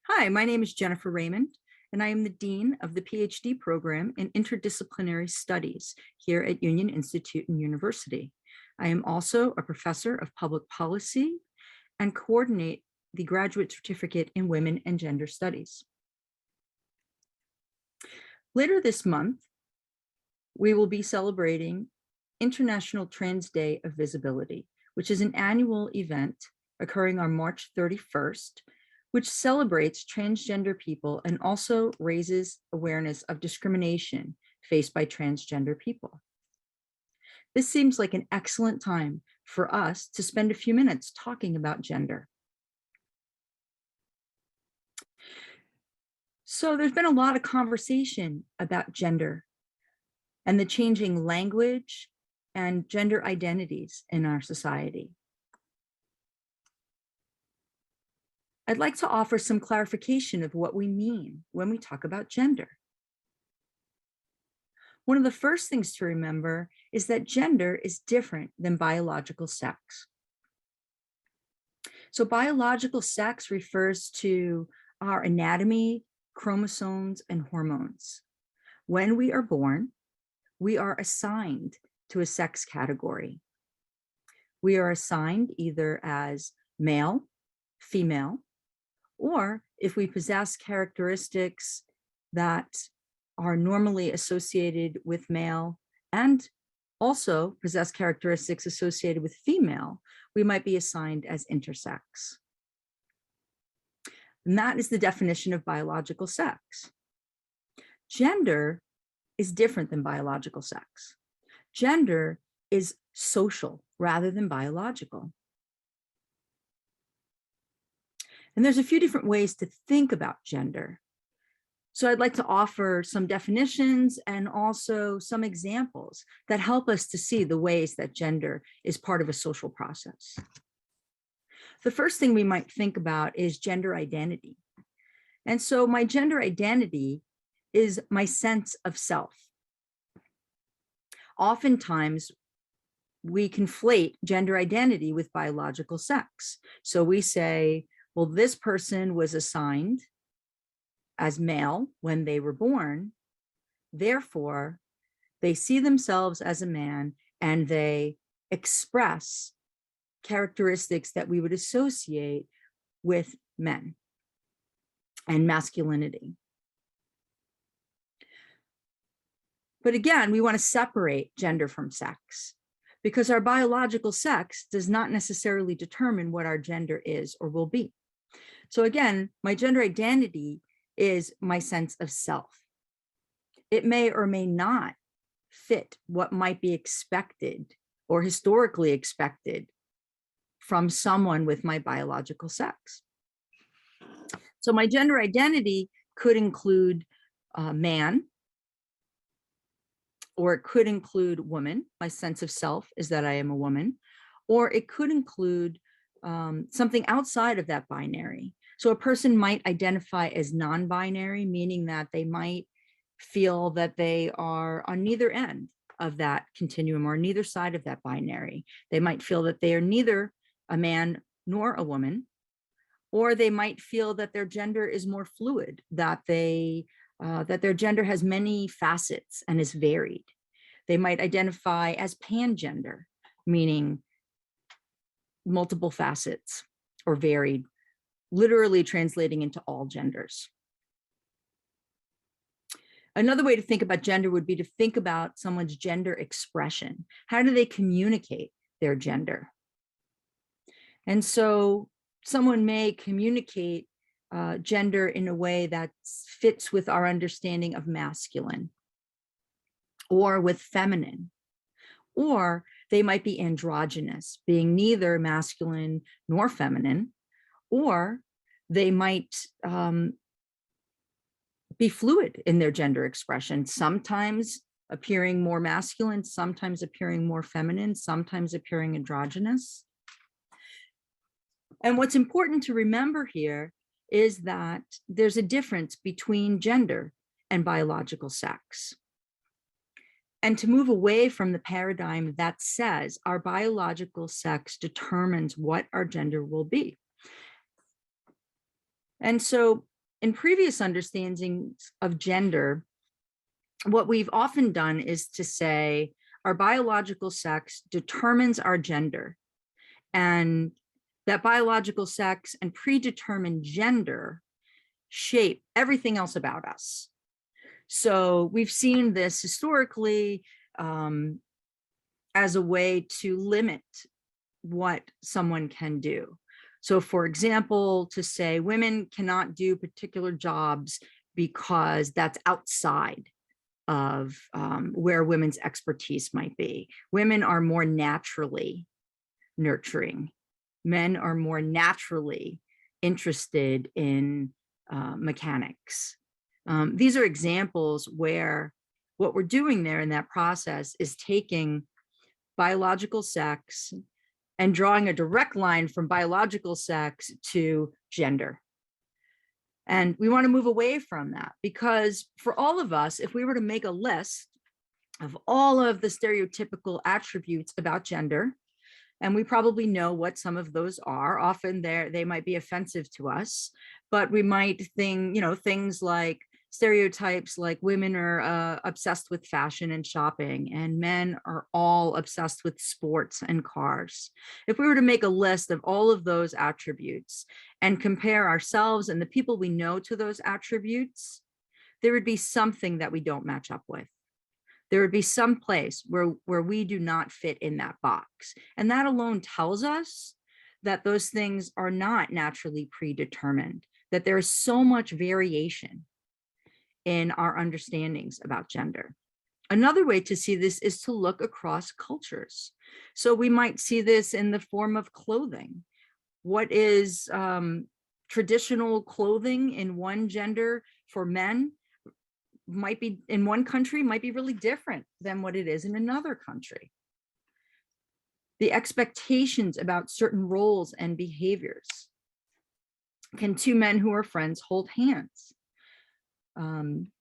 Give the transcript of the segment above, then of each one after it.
Hi, my name is Jennifer Raymond, and I am the Dean of the Ph.D. program in Interdisciplinary Studies here at Union Institute and University. I am also a professor of public policy and coordinate the graduate certificate in women and gender studies. Later this month, we will be celebrating International Trans Day of Visibility, which is an annual event occurring on March 31st, which celebrates transgender people and also raises awareness of discrimination faced by transgender people. This seems like an excellent time for us to spend a few minutes talking about gender. So there's been a lot of conversation about gender and the changing language and gender identities in our society. I'd like to offer some clarification of what we mean when we talk about gender. One of the first things to remember is that gender is different than biological sex. So biological sex refers to our anatomy, chromosomes, and hormones. When we are born, we are assigned to a sex category. We are assigned either as male, female, or if we possess characteristics that are normally associated with male and also possess characteristics associated with female, we might be assigned as intersex. And that is the definition of biological sex. Gender is different than biological sex. Gender is social rather than biological. And there's a few different ways to think about gender. So I'd like to offer some definitions and also some examples that help us to see the ways that gender is part of a social process. The first thing we might think about is gender identity. And so my gender identity is my sense of self. Oftentimes, we conflate gender identity with biological sex. So we say, well, this person was assigned as male when they were born. Therefore, they see themselves as a man and they express characteristics that we would associate with men and masculinity. But again, we want to separate gender from sex because our biological sex does not necessarily determine what our gender is or will be. So again, my gender identity is my sense of self. It may or may not fit what might be expected or historically expected from someone with my biological sex. So my gender identity could include man, or it could include woman. My sense of self is that I am a woman, or it could include something outside of that binary. So a person might identify as non-binary, meaning that they might feel that they are on neither end of that continuum or neither side of that binary. They might feel that they are neither a man nor a woman, or they might feel that their gender is more fluid, that their gender has many facets and is varied. They might identify as pangender, meaning multiple facets or varied, literally translating into all genders. Another way to think about gender would be to think about someone's gender expression. How do they communicate their gender? And so someone may communicate gender in a way that fits with our understanding of masculine or with feminine, or they might be androgynous, being neither masculine nor feminine, or they might be fluid in their gender expression, sometimes appearing more masculine, sometimes appearing more feminine, sometimes appearing androgynous. And what's important to remember here is that there's a difference between gender and biological sex. And to move away from the paradigm that says our biological sex determines what our gender will be. And so in previous understandings of gender, what we've often done is to say our biological sex determines our gender, and that biological sex and predetermined gender shape everything else about us. So we've seen this historically as a way to limit what someone can do. So for example, to say women cannot do particular jobs because that's outside of where women's expertise might be. Women are more naturally nurturing. Men are more naturally interested in mechanics. These are examples where what we're doing there in that process is taking biological sex and drawing a direct line from biological sex to gender. And we want to move away from that, because for all of us, if we were to make a list of all of the stereotypical attributes about gender, and we probably know what some of those are, often they might be offensive to us, but we might think, things like stereotypes like women are obsessed with fashion and shopping, and men are all obsessed with sports and cars. If we were to make a list of all of those attributes and compare ourselves and the people we know to those attributes, there would be something that we don't match up with. There would be some place where we do not fit in that box. And that alone tells us that those things are not naturally predetermined, that there is so much variation in our understandings about gender. Another way to see this is to look across cultures. So we might see this in the form of clothing. What is traditional clothing in one gender for men might be in one country might be really different than what it is in another country. The expectations about certain roles and behaviors. Can two men who are friends hold hands?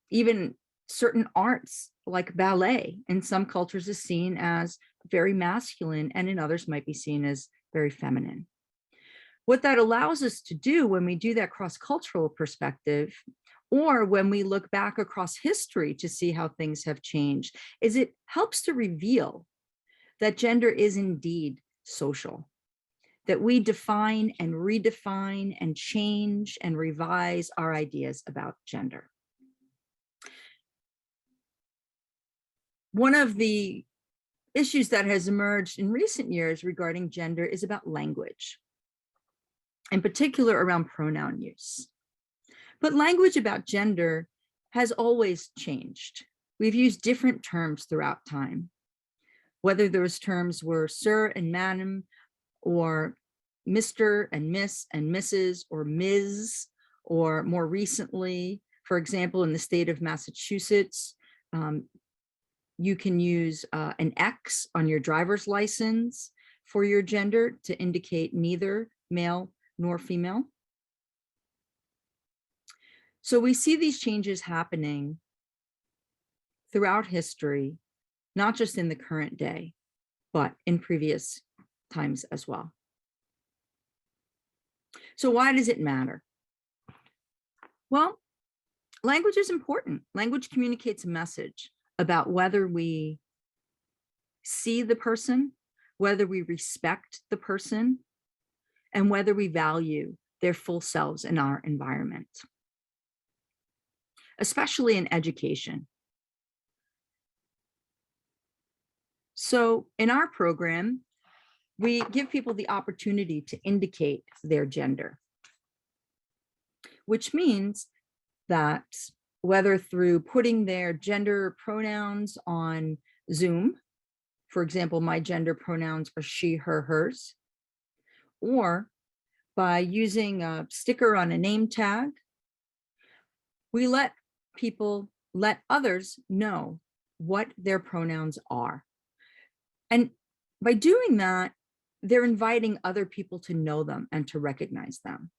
Even certain arts like ballet in some cultures is seen as very masculine, and in others might be seen as very feminine. What that allows us to do when we do that cross-cultural perspective, or when we look back across history to see how things have changed, is it helps to reveal that gender is indeed social, that we define and redefine and change and revise our ideas about gender. One of the issues that has emerged in recent years regarding gender is about language, in particular around pronoun use. But language about gender has always changed. We've used different terms throughout time, whether those terms were sir and madam, or Mr. and Miss and Mrs. or Ms., or more recently, for example, in the state of Massachusetts, you can use an X on your driver's license for your gender to indicate neither male nor female. So we see these changes happening throughout history, not just in the current day, but in previous times as well. So why does it matter? Well, language is important. Language communicates a message about whether we see the person, whether we respect the person, and whether we value their full selves in our environment, especially in education. So in our program, we give people the opportunity to indicate their gender, which means that whether through putting their gender pronouns on Zoom, for example, my gender pronouns are she, her, hers, or by using a sticker on a name tag, we let others know what their pronouns are. And by doing that, they're inviting other people to know them and to recognize them.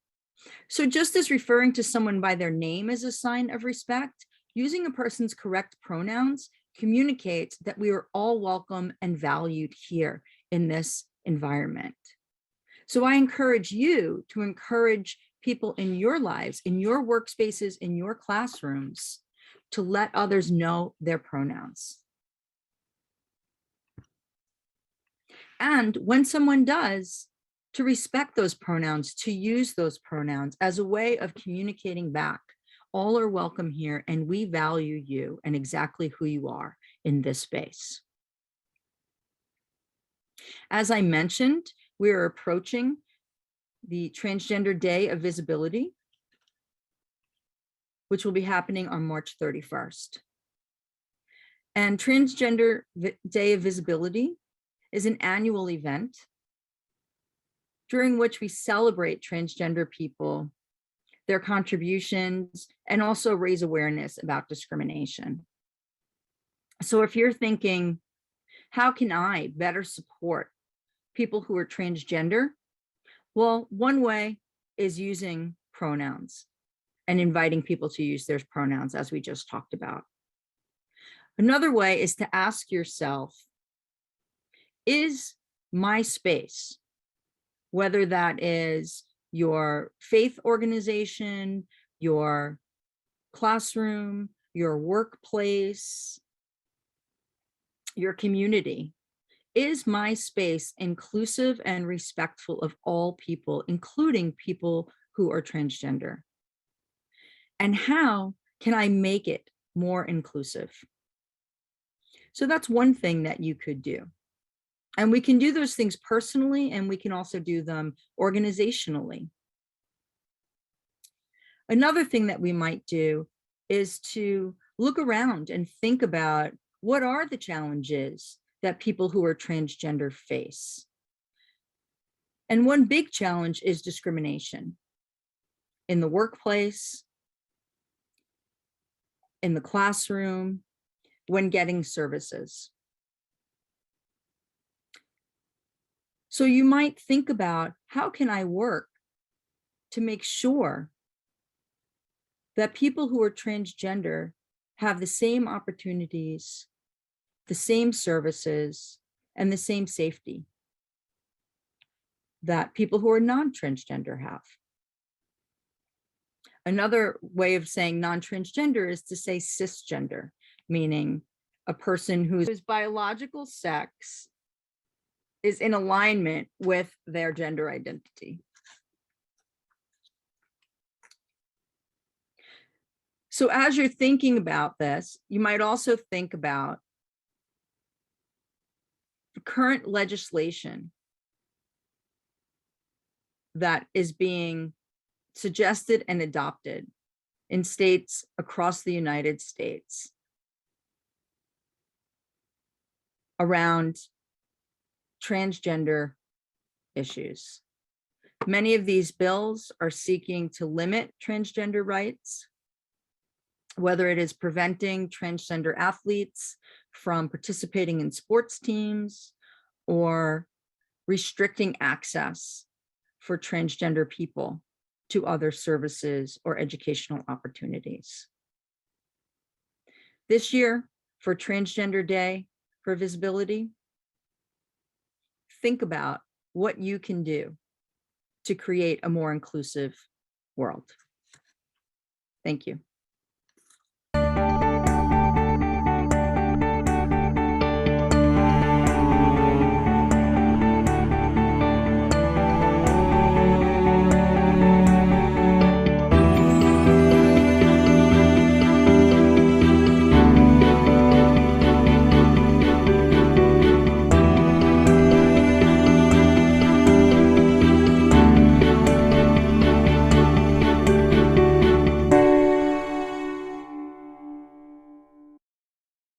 So just as referring to someone by their name is a sign of respect, using a person's correct pronouns communicates that we are all welcome and valued here in this environment. So I encourage you to encourage people in your lives, in your workspaces, in your classrooms, to let others know their pronouns. And when someone does, to respect those pronouns, to use those pronouns as a way of communicating back. All are welcome here, and we value you and exactly who you are in this space. As I mentioned, we are approaching the Transgender Day of Visibility, which will be happening on March 31st. And Transgender Day of Visibility is an annual event during which we celebrate transgender people, their contributions, and also raise awareness about discrimination. So if you're thinking, how can I better support people who are transgender? Well, one way is using pronouns and inviting people to use their pronouns, as we just talked about. Another way is to ask yourself, is my space, whether that is your faith organization, your classroom, your workplace, your community, is my space inclusive and respectful of all people, including people who are transgender? And how can I make it more inclusive? So that's one thing that you could do. And we can do those things personally, and we can also do them organizationally. Another thing that we might do is to look around and think about, what are the challenges that people who are transgender face? And one big challenge is discrimination in the workplace, in the classroom, when getting services. So you might think about, how can I work to make sure that people who are transgender have the same opportunities, the same services, and the same safety that people who are non-transgender have? Another way of saying non-transgender is to say cisgender, meaning a person whose biological sex is in alignment with their gender identity. So as you're thinking about this, you might also think about the current legislation that is being suggested and adopted in states across the United States around transgender issues. Many of these bills are seeking to limit transgender rights, whether it is preventing transgender athletes from participating in sports teams or restricting access for transgender people to other services or educational opportunities. This year, for Transgender Day for Visibility, think about what you can do to create a more inclusive world. Thank you.